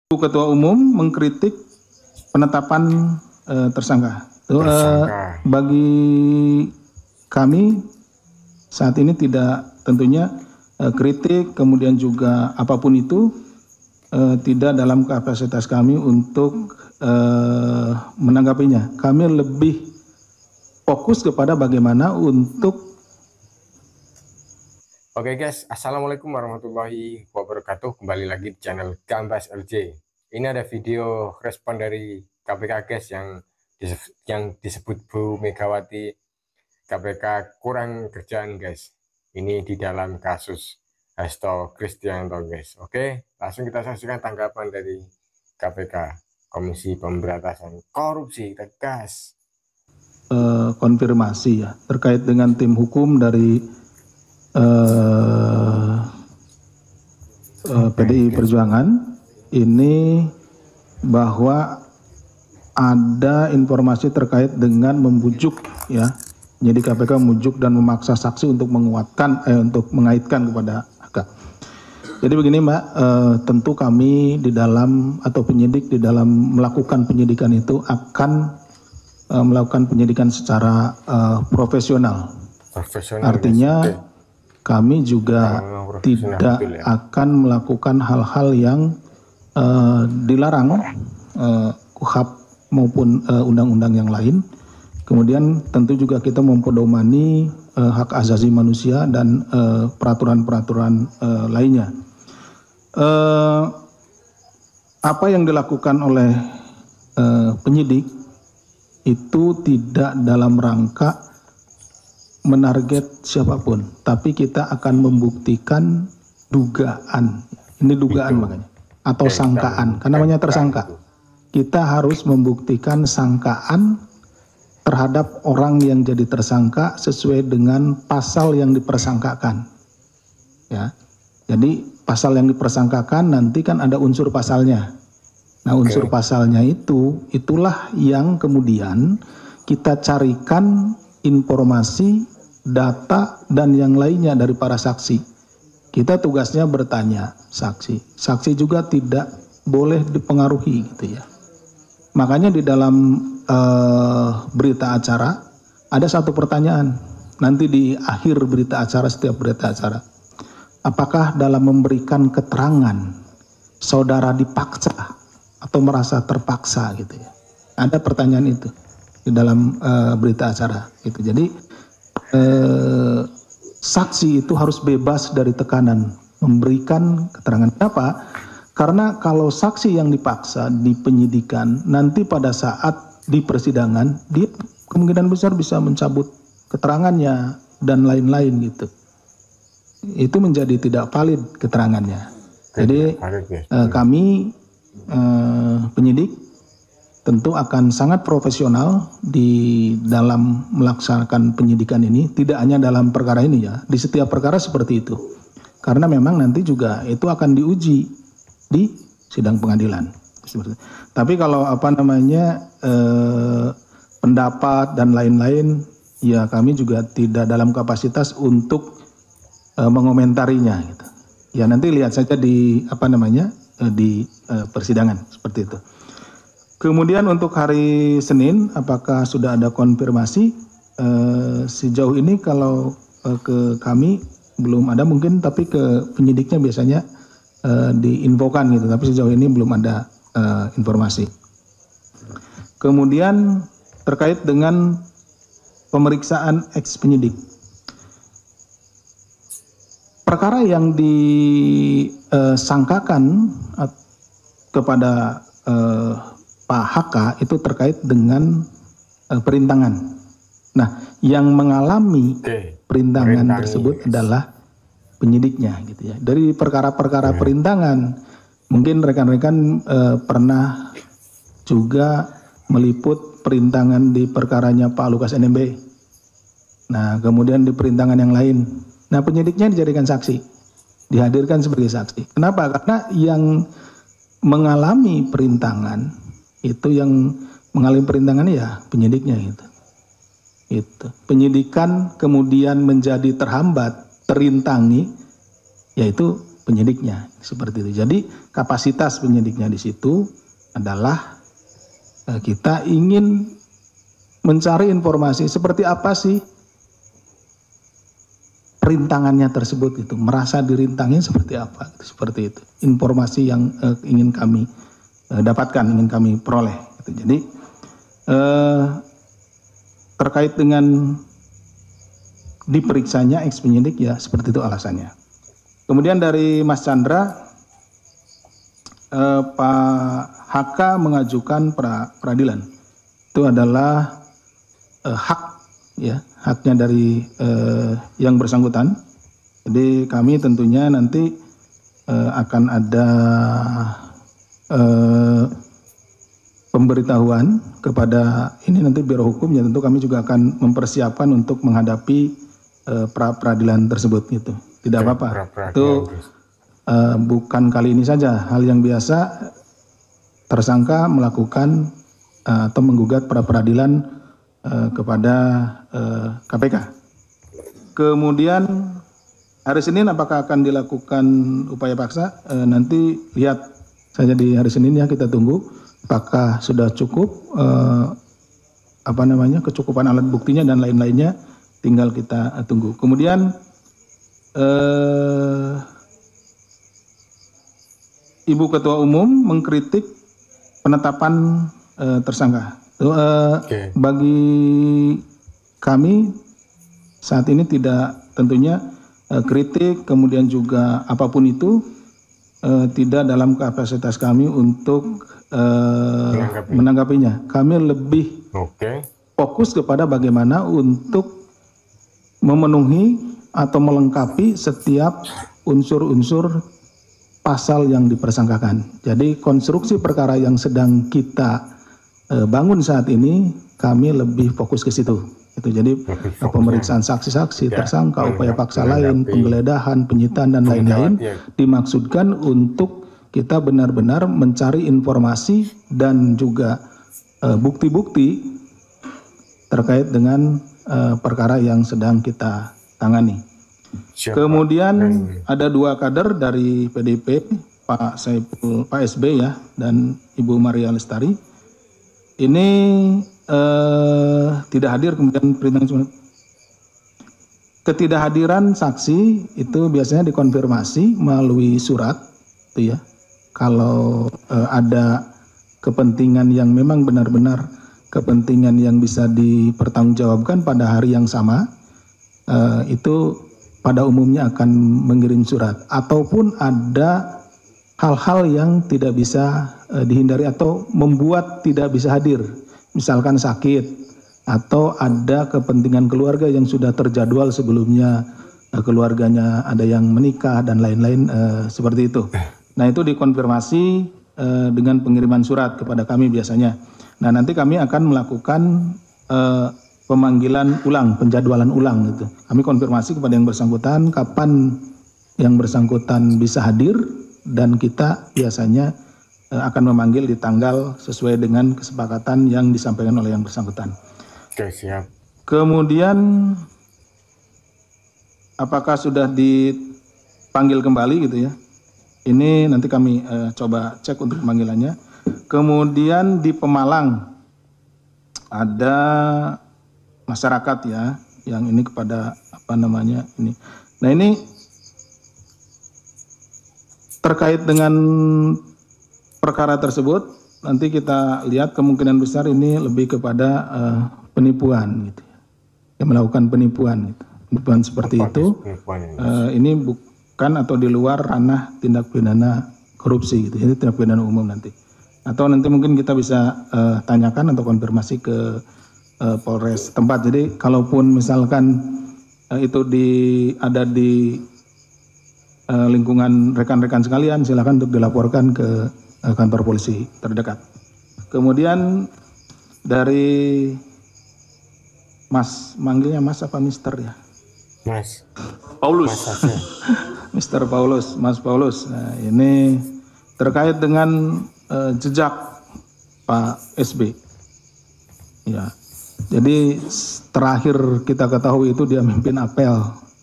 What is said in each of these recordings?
Ketua Umum mengkritik penetapan tersangka. Bagi kami saat ini tidak, tentunya kritik kemudian juga apapun itu tidak dalam kapasitas kami untuk menanggapinya. Kami lebih fokus kepada bagaimana untuk. Oke guys, assalamualaikum warahmatullahi wabarakatuh. Kembali lagi di channel Gambas LJ. Ini ada video respon dari KPK guys yang disebut Bu Megawati KPK kurang kerjaan guys. Ini di dalam kasus Hasto Kristianto guys. Oke, langsung kita saksikan tanggapan dari KPK, Komisi Pemberantasan Korupsi tegas. Konfirmasi ya terkait dengan tim hukum dari PDI Perjuangan ini, bahwa ada informasi terkait dengan membujuk ya, jadi KPK membujuk dan memaksa saksi untuk menguatkan untuk mengaitkan kepada AK. Jadi begini Mbak, tentu kami di dalam atau penyidik di dalam melakukan penyidikan itu akan melakukan penyidikan secara profesional. Artinya kami juga tidak akan melakukan hal-hal yang dilarang KUHP maupun undang-undang yang lain. Kemudian tentu juga kita mempedomani hak asasi manusia dan peraturan-peraturan lainnya. Apa yang dilakukan oleh penyidik itu tidak dalam rangka menarget siapapun, tapi kita akan membuktikan dugaan. Ini dugaan makanya, atau sangkaan, karena namanya tersangka. Kita harus membuktikan sangkaan terhadap orang yang jadi tersangka sesuai dengan pasal yang dipersangkakan. Ya, jadi pasal yang dipersangkakan nanti kan ada unsur pasalnya. Nah, unsur pasalnya itulah yang kemudian kita carikan informasi, data, dan yang lainnya dari para saksi. Kita tugasnya bertanya saksi. Saksi juga tidak boleh dipengaruhi gitu ya. Makanya di dalam berita acara ada satu pertanyaan. Nanti di akhir berita acara, setiap berita acara. Apakah dalam memberikan keterangan saudara dipaksa atau merasa terpaksa gitu ya. Ada pertanyaan itu di dalam berita acara gitu. Jadi saksi itu harus bebas dari tekanan memberikan keterangan. Kenapa? Karena kalau saksi yang dipaksa di penyidikan, nanti pada saat di persidangan dia kemungkinan besar bisa mencabut keterangannya dan lain-lain gitu. Itu menjadi tidak valid keterangannya. Jadi kami penyidik tentu akan sangat profesional di dalam melaksanakan penyidikan ini, tidak hanya dalam perkara ini ya, di setiap perkara seperti itu. Karena memang nanti juga itu akan diuji di sidang pengadilan. Tapi kalau pendapat dan lain-lain, ya kami juga tidak dalam kapasitas untuk mengomentarinya gitu. Ya nanti lihat saja di di persidangan seperti itu. Kemudian untuk hari Senin, apakah sudah ada konfirmasi? Sejauh ini kalau ke kami belum ada mungkin, tapi ke penyidiknya biasanya diinfokan gitu. Tapi sejauh ini belum ada informasi. Kemudian terkait dengan pemeriksaan ex penyidik. Perkara yang disangkakan kepada Pak HK itu terkait dengan perintangan. Nah, yang mengalami perintangan tersebut adalah penyidiknya gitu ya. Dari perkara-perkara perintangan, mungkin rekan-rekan pernah juga meliput perintangan di perkaranya Pak Lukas NMB. Nah, kemudian di perintangan yang lain. Nah, penyidiknya dijadikan saksi, dihadirkan sebagai saksi. Kenapa? Karena yang mengalami perintangan itu, yang mengalami perintangan ya penyidiknya gitu. Itu penyidikan kemudian menjadi terhambat, terintangi, yaitu penyidiknya, seperti itu. Jadi kapasitas penyidiknya di situ adalah kita ingin mencari informasi seperti apa sih rintangannya tersebut, itu merasa dirintangin seperti apa, seperti itu informasi yang ingin kami dapatkan, ingin kami peroleh gitu. Jadi terkait dengan diperiksanya ex penyidik ya seperti itu alasannya. Kemudian dari Mas Chandra, Pak HK mengajukan peradilan, itu adalah hak ya, haknya dari yang bersangkutan. Jadi kami tentunya nanti akan ada pemberitahuan kepada ini nanti Biro Hukum, ya tentu kami juga akan mempersiapkan untuk menghadapi pra-peradilan tersebut gitu. Tidak apa-apa. Itu bukan kali ini saja, hal yang biasa tersangka melakukan atau menggugat pra-peradilan kepada KPK. Kemudian hari Senin apakah akan dilakukan upaya paksa? Nanti lihat saja di hari Senin ya, kita tunggu apakah sudah cukup kecukupan alat buktinya dan lain-lainnya, tinggal kita tunggu. Kemudian Ibu Ketua Umum mengkritik penetapan tersangka. Bagi kami saat ini tidak, tentunya kritik kemudian juga apapun itu tidak dalam kapasitas kami untuk menanggapinya. Kami lebih fokus kepada bagaimana untuk memenuhi atau melengkapi setiap unsur-unsur pasal yang dipersangkakan. Jadi konstruksi perkara yang sedang kita bangun saat ini, kami lebih fokus ke situ. Itu jadi pemeriksaan saksi-saksi, tersangka, upaya paksa lain, penggeledahan, penyitaan dan lain-lain dimaksudkan untuk kita benar-benar mencari informasi dan juga bukti-bukti terkait dengan perkara yang sedang kita tangani. Kemudian ada 2 kader dari PDIP, Pak SB ya, dan Ibu Maria Lestari. Ini tidak hadir, kemudian perintah ketidakhadiran saksi itu biasanya dikonfirmasi melalui surat, itu ya. Kalau ada kepentingan yang memang benar-benar kepentingan yang bisa dipertanggungjawabkan pada hari yang sama, itu pada umumnya akan mengirim surat. Ataupun ada hal-hal yang tidak bisa dihindari atau membuat tidak bisa hadir, misalkan sakit atau ada kepentingan keluarga yang sudah terjadwal sebelumnya, keluarganya ada yang menikah dan lain-lain seperti itu. Nah itu dikonfirmasi dengan pengiriman surat kepada kami biasanya. Nah nanti kami akan melakukan pemanggilan ulang, penjadwalan ulang gitu. Kami konfirmasi kepada yang bersangkutan kapan yang bersangkutan bisa hadir, dan kita biasanya akan memanggil di tanggal sesuai dengan kesepakatan yang disampaikan oleh yang bersangkutan. Oke, siap. Kemudian apakah sudah dipanggil kembali gitu ya? Ini nanti kami coba cek untuk pemanggilannya. Kemudian di Pemalang ada masyarakat ya, yang ini kepada ini. Nah ini terkait dengan perkara tersebut, nanti kita lihat kemungkinan besar ini lebih kepada penipuan gitu ya, melakukan penipuan gitu. Penipuan seperti itu ini bukan atau di luar ranah tindak pidana korupsi gitu, jadi tindak pidana umum nanti. Atau nanti mungkin kita bisa tanyakan atau konfirmasi ke Polres tempat. Jadi kalaupun misalkan itu ada di lingkungan rekan-rekan sekalian, silakan untuk dilaporkan ke kantor polisi terdekat. Kemudian dari Mas, manggilnya Mas apa Mister ya? Mas Paulus. Mister Paulus, Mas Paulus. Nah, ini terkait dengan jejak Pak SB. Ya. Jadi terakhir kita ketahui itu dia memimpin apel,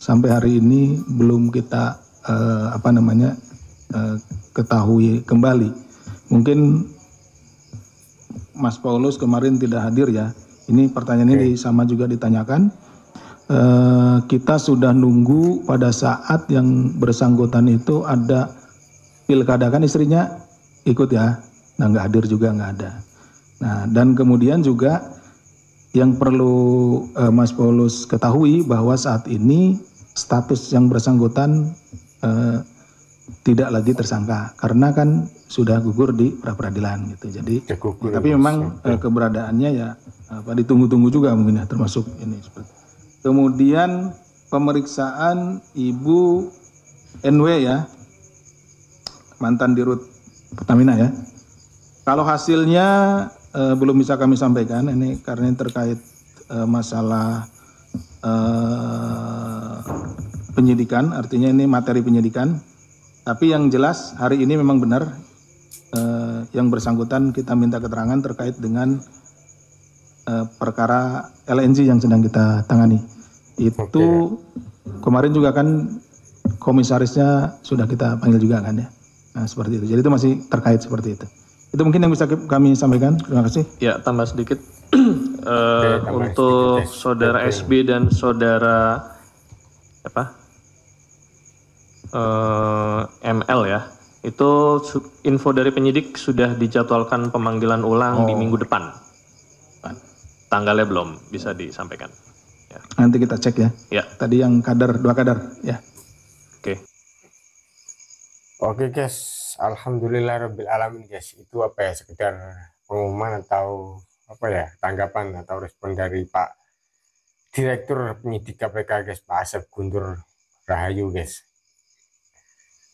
sampai hari ini belum kita ketahui kembali. Mungkin Mas Paulus kemarin tidak hadir ya. Ini pertanyaan ini sama juga ditanyakan. Kita sudah nunggu pada saat yang bersangkutan itu ada pilkada, kan istrinya ikut ya. Nah nggak hadir juga, nggak ada. Nah dan kemudian juga yang perlu Mas Paulus ketahui bahwa saat ini status yang bersangkutan tidak lagi tersangka karena kan sudah gugur di pra-peradilan gitu. Jadi tapi memang keberadaannya ya ditunggu-tunggu juga mungkin ya, termasuk ini seperti. Kemudian pemeriksaan Ibu NW ya, mantan Dirut Pertamina ya. Kalau hasilnya belum bisa kami sampaikan ini karena ini terkait masalah penyidikan, artinya ini materi penyidikan. Tapi yang jelas hari ini memang benar yang bersangkutan kita minta keterangan terkait dengan perkara LNG yang sedang kita tangani. Itu kemarin juga kan komisarisnya sudah kita panggil juga kan ya. Nah seperti itu. Jadi itu masih terkait seperti itu. Itu mungkin yang bisa kami sampaikan. Terima kasih. Ya, tambah sedikit. Untuk saudara SB dan saudara ML ya, itu info dari penyidik sudah dijadwalkan pemanggilan ulang di minggu depan. Tanggalnya belum bisa disampaikan. Ya. Nanti kita cek ya. Ya. Tadi yang kadar, 2 kadar ya. Oke. Oke guys, alhamdulillahirobbilalamin guys. Itu sekedar pengumuman atau tanggapan atau respon dari Pak Direktur Penyidik KPK guys, Pak Asep Guntur Rahayu guys.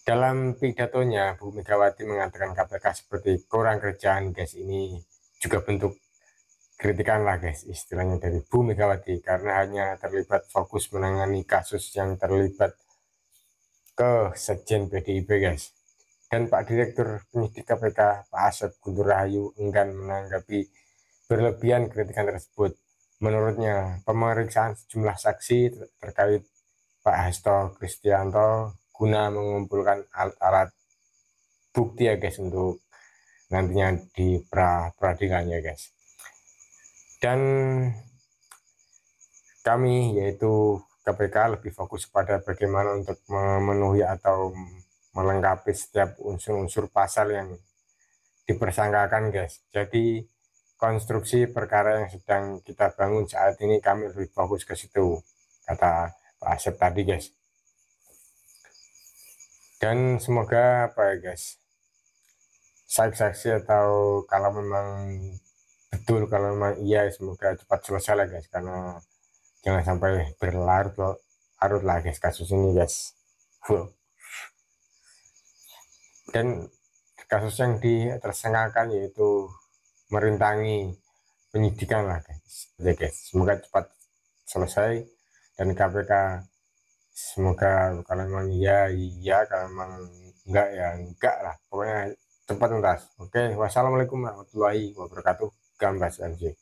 Dalam pidatonya Bu Megawati mengatakan KPK seperti kurang kerjaan guys. Ini juga bentuk kritikan lah guys istilahnya dari Bu Megawati, karena hanya terlibat fokus menangani kasus yang terlibat ke Sekjen PDIP guys. Dan Pak Direktur Penyidik KPK Pak Asep Guntur Rahayu enggan menanggapi berlebihan kritikan tersebut. Menurutnya pemeriksaan sejumlah saksi terkait Pak Hasto Kristianto guna mengumpulkan alat-alat bukti ya guys untuk nantinya di pra-peradilannya guys. Dan kami yaitu KPK lebih fokus pada bagaimana untuk memenuhi atau melengkapi setiap unsur-unsur pasal yang dipersangkakan guys. Jadi konstruksi perkara yang sedang kita bangun saat ini kami lebih fokus ke situ, kata Pak Asep tadi guys. Dan semoga guys, saksi-saksi atau kalau memang betul, kalau memang iya, semoga cepat selesai lah guys, karena jangan sampai berlarut-larut lah guys kasus ini guys. Dan kasus yang ditersangkakan yaitu merintangi penyidikan lah guys. Ya guys, semoga cepat selesai dan KPK semoga kalau memang iya, kalau memang enggak ya enggak lah, pokoknya cepat tuntas. Oke, wassalamualaikum warahmatullahi wabarakatuh. Gambas LJ.